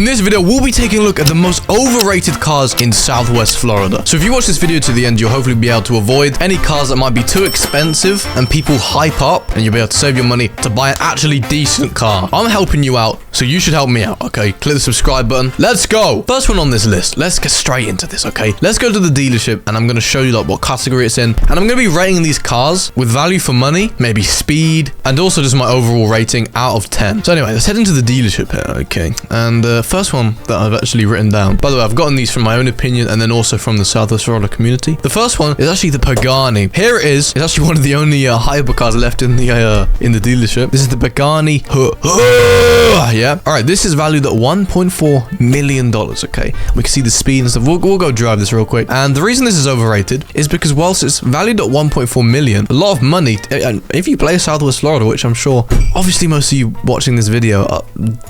In this video, we'll be taking a look at the most overrated cars in Southwest Florida. So if you watch this video to the end, you'll hopefully be able to avoid any cars that might be too expensive and people hype up, and you'll be able to save your money to buy an actually decent car. I'm helping you out, so you should help me out, okay? Click the subscribe button. Let's go. First one on this list. Let's get straight into this, okay? Let's go to the dealership, and I'm going to show you like what category it's in, and I'm going to be rating these cars with value for money, maybe speed, and also just my overall rating out of 10. So anyway, let's head into the dealership here, okay? And the first one that I've actually written down. By the way, I've gotten these from my own opinion and then also from the Southwest Florida community. The first one is actually the Pagani. Here it is. It's actually one of the only hypercars left in the dealership. This is the Pagani. Yeah. All right. This is valued at $1.4 million. Okay. We can see the speed and stuff. We'll go drive this real quick. And the reason this is overrated is because whilst it's valued at $1.4 million, a lot of money. And if you play Southwest Florida, which I'm sure, obviously most of you watching this video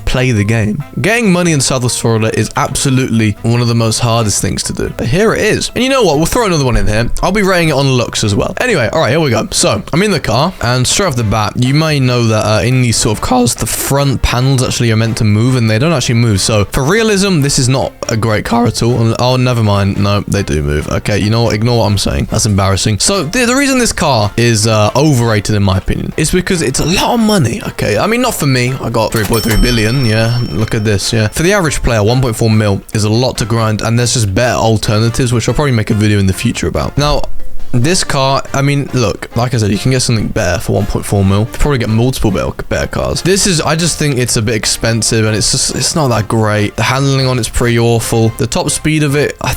play the game. Getting money in Southwest Florida is absolutely one of the most hardest things to do. But here it is. And you know what? We'll throw another one in here. I'll be rating it on looks as well. Anyway, all right, here we go. So I'm in the car, and straight off the bat, you may know that in these sort of cars, the front panels actually are meant to move, and they don't actually move. So for realism, this is not a great car at all. Oh, never mind. No, they do move. Okay, you know what? Ignore what I'm saying. That's embarrassing. So the reason this car is overrated, in my opinion, is because it's a lot of money. Okay, I mean, not for me. I got 3.3 billion. Yeah, look at this. Yeah, for the average player, 1.4 mil is a lot to grind, and there's just better alternatives, which I'll probably make a video in the future about. Now, this car, I mean, look, like I said, you can get something better for 1.4 mil. You probably get multiple better cars. This is, I just think it's a bit expensive, and it's not that great. The handling on it's pretty awful. The top speed of it, I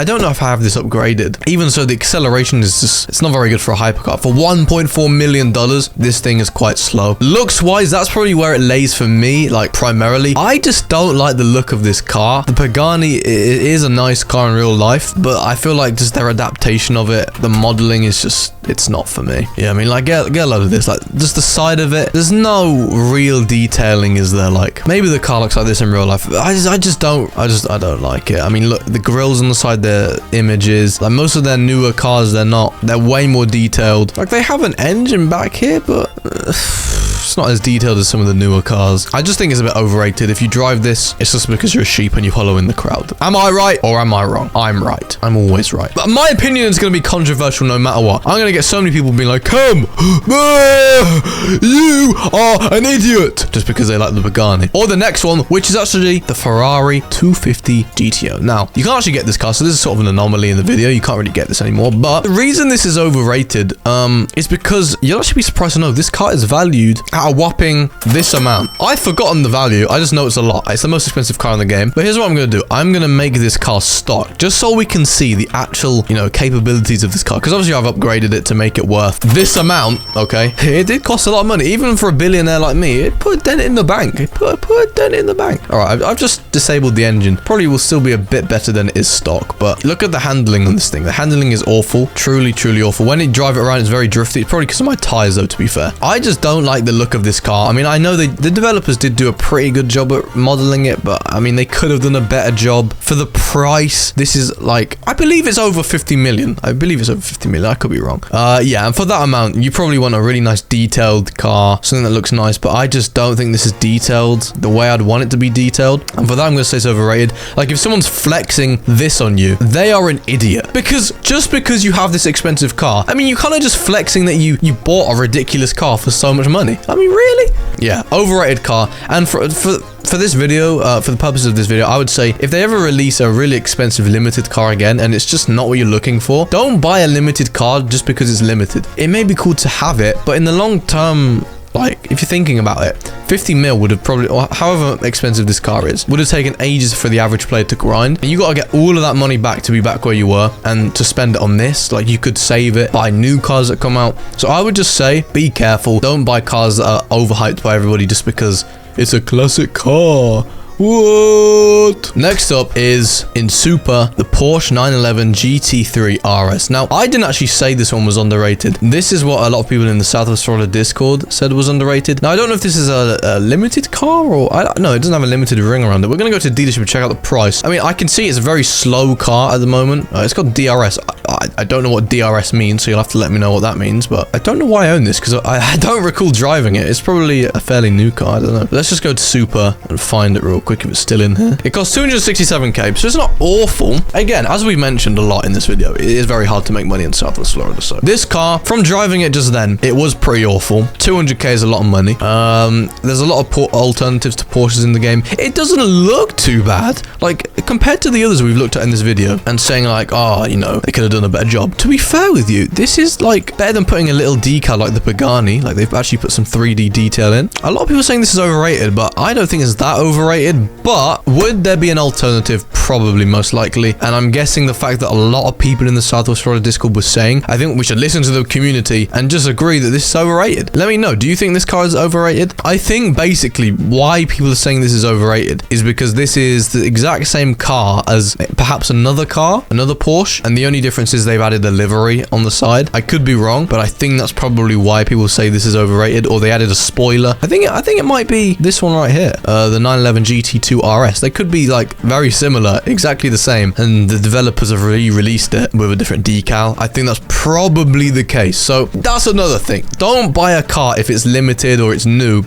don't know if I have this upgraded. Even so, the acceleration is just, it's not very good for a hypercar. For $1.4 million, this thing is quite slow. Looks wise, that's probably where it lays for me, like primarily. I just don't like the look of this car. The Pagani, it is a nice car in real life, but I feel like just their adaptation of it, the modeling is just, it's not for me. Yeah, I mean, like, get a load of this, like, just the side of it. There's no real detailing, is there? Like, maybe the car looks like this in real life. I don't like it. I mean, look, the grills on the side, their images, like, most of their newer cars, they're way more detailed. Like, they have an engine back here, but it's not as detailed as some of the newer cars. I just think it's a bit overrated. If you drive this, it's just because you're a sheep and you follow in the crowd. Am I right or am I wrong? I'm right. I'm always right. But my opinion is going to be controversial no matter what. I'm going to get so many people being like, come, you are an idiot, just because they like the Pagani. Or the next one, which is actually the Ferrari 250 GTO. Now, you can't actually get this car, so this is sort of an anomaly in the video. You can't really get this anymore. But the reason this is overrated is because you'll actually be surprised to know this car is valued at a whopping this amount. I've forgotten the value. I just know it's a lot. It's the most expensive car in the game. But here's what I'm going to do. I'm going to make this car stock just so we can see the actual, you know, capabilities of this car. Because obviously I've upgraded it to make it worth this amount, okay? It did cost a lot of money. Even for a billionaire like me, it put a dent in the bank. It put a dent in the bank. All right, I've just disabled the engine. Probably will still be a bit better than it is stock. But look at the handling on this thing. The handling is awful. Truly, truly awful. When you drive it around, it's very drifty. It's probably because of my tires, though, to be fair. I just don't like the look of this car. I mean, I know the developers did do a pretty good job at modeling it, but I mean, they could have done a better job. For the price, this is like, I believe it's over 50 million. I believe it's over 50 million. I could be wrong. Yeah, and for that amount, you probably want a really nice detailed car, something that looks nice, but I just don't think this is detailed the way I'd want it to be detailed. And for that, I'm going to say it's overrated. Like, if someone's flexing this on you, they are an idiot. Because just because you have this expensive car, I mean, you kind of just flexing that you bought a ridiculous car for so much money. I mean, really? Yeah, overrated car. And for this video, for the purpose of this video, I would say if they ever release a really expensive limited car again and it's just not what you're looking for, don't buy a limited car just because it's limited. It may be cool to have it, but in the long term, like, if you're thinking about it, 50 mil would have probably, or however expensive this car is, would have taken ages for the average player to grind. And you got to get all of that money back to be back where you were, and to spend it on this, like, you could save it, buy new cars that come out. So I would just say, be careful. Don't buy cars that are overhyped by everybody just because it's a classic car. What? Next up is, in Super, the Porsche 911 GT3 RS. Now, I didn't actually say this one was underrated. This is what a lot of people in the Southwest Florida Discord said was underrated. Now, I don't know if this is a limited car or... No, it doesn't have a limited ring around it. We're going to go to the dealership and check out the price. I mean, I can see it's a very slow car at the moment. It's got DRS. I don't know what DRS means, so you'll have to let me know what that means. But I don't know why I own this, because I don't recall driving it. It's probably a fairly new car. I don't know. But let's just go to Super and find it real quick if it's still in here. It costs 267k, so it's not awful. Again, as we mentioned a lot in this video, it is very hard to make money in Southwest Florida. So this car, from driving it just then, it was pretty awful. 200k is a lot of money. There's a lot of alternatives to Porsches in the game. It doesn't look too bad. Like, compared to the others we've looked at in this video and saying like, oh, you know, they could have done a better job. To be fair with you, this is like better than putting a little decal like the Pagani. Like, they've actually put some 3D detail in. A lot of people are saying this is overrated, but I don't think it's that overrated. But would there be an alternative? Probably, most likely. And I'm guessing the fact that a lot of people in the Southwest Florida Discord were saying, I think we should listen to the community and just agree that this is overrated. Let me know. Do you think this car is overrated? I think basically why people are saying this is overrated is because this is the exact same car as perhaps another car, another Porsche, and the only difference is they've added a livery on the side. I could be wrong, but I think that's probably why people say this is overrated, or they added a spoiler. I think it might be this one right here, the 911 GT3 RS. They could be like very similar, exactly the same, and the developers have re-released it with a different decal. I think that's probably the case. So that's another thing. Don't buy a car if it's limited or it's new,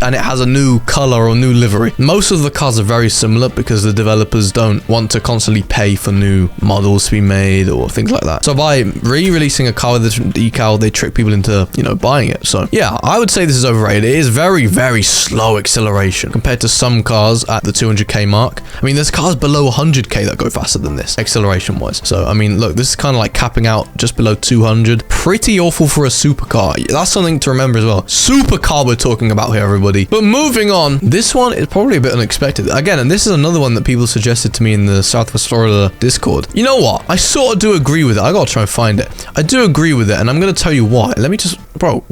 and it has a new color or new livery. Most of the cars are very similar because the developers don't want to constantly pay for new models to be made or things like that. So by re-releasing a car with a different decal, they trick people into, you know, buying it. So yeah, I would say this is overrated. It is very, very slow acceleration compared to some cars at the 200k mark. I mean, there's cars below 100k that go faster than this acceleration wise. So I mean, look, this is kind of like capping out just below 200. Pretty awful for a supercar. That's something to remember as well. Supercar we're talking about here, everybody. But moving on, this one is probably a bit unexpected. Again, and this is another one that people suggested to me in the Southwest Florida Discord. You know what? I sort of do agree with it. I gotta try and find it. I do agree with it, and I'm gonna tell you why. Let me just, bro.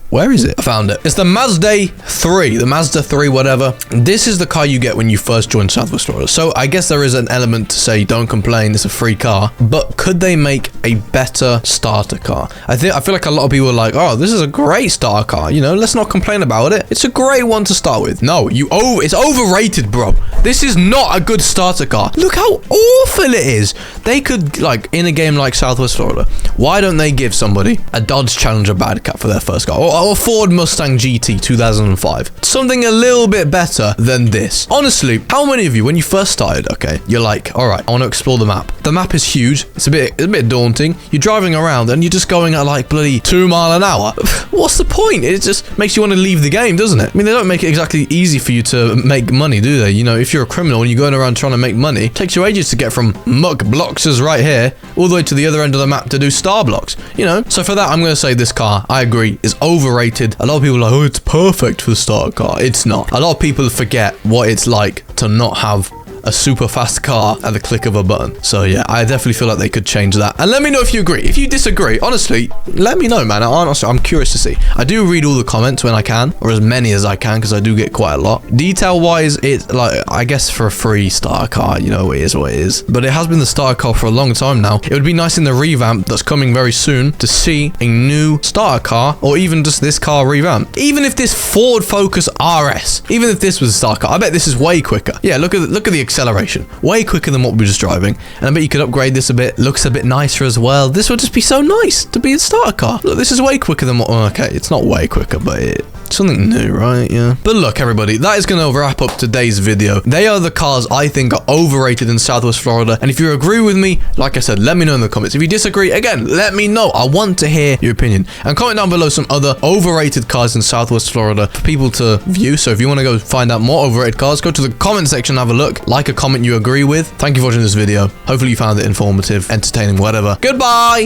Where is it? I found it. It's the Mazda 3, whatever. This is the car you get when you first join Southwest Florida. So I guess there is an element to say, don't complain, it's a free car. But could they make a better starter car? I feel like a lot of people are like, oh, this is a great starter car. You know, let's not complain about it. It's a great one to start with. No, it's overrated, bro. This is not a good starter car. Look how awful it is. They could, like, in a game like Southwest Florida, why don't they give somebody a Dodge Challenger Badcat for their first car? Or a Ford Mustang GT 2005. Something a little bit better than this. Honestly, how many of you, when you first started, okay, you're like, all right, I want to explore the map. The map is huge. It's a bit daunting. You're driving around and you're just going at like bloody 2 miles an hour. What's the point? It just makes you want to leave the game, doesn't it? I mean, they don't make it exactly easy for you to make money, do they? You know, if you're a criminal and you're going around trying to make money, it takes you ages to get from muck blocks right here all the way to the other end of the map to do star blocks, you know? So for that, I'm going to say this car, I agree, is overrated. A lot of people are like, oh, it's perfect for the starter car. It's not. A lot of people forget what it's like to not have a super fast car at the click of a button. So yeah, I definitely feel like they could change that. And let me know if you agree. If you disagree, honestly, let me know, man. Honestly, I'm curious to see. I do read all the comments when I can, or as many as I can, because I do get quite a lot. Detail wise, it's like, I guess for a free starter car, you know, it is what it is. But it has been the starter car for a long time now. It would be nice in the revamp that's coming very soon to see a new starter car, or even just this car revamped. Even if this Ford Focus RS, even if this was a starter car, I bet this is way quicker. Yeah, look at the acceleration, way quicker than what we were just driving. And I bet you could upgrade this a bit. Looks a bit nicer as well. This would just be so nice to be a starter car. Look, this is way quicker than what, okay, it's not way quicker, but it's something new, right? Yeah. But look, everybody, that is going to wrap up today's video. They are the cars I think are overrated in Southwest Florida. And if you agree with me, like I said, let me know in the comments. If you disagree, again, let me know. I want to hear your opinion. And comment down below some other overrated cars in Southwest Florida for people to view. So if you want to go find out more overrated cars, go to the comment section and have a look. Like a comment you agree with. Thank you for watching this video. Hopefully you found it informative, entertaining, whatever. Goodbye!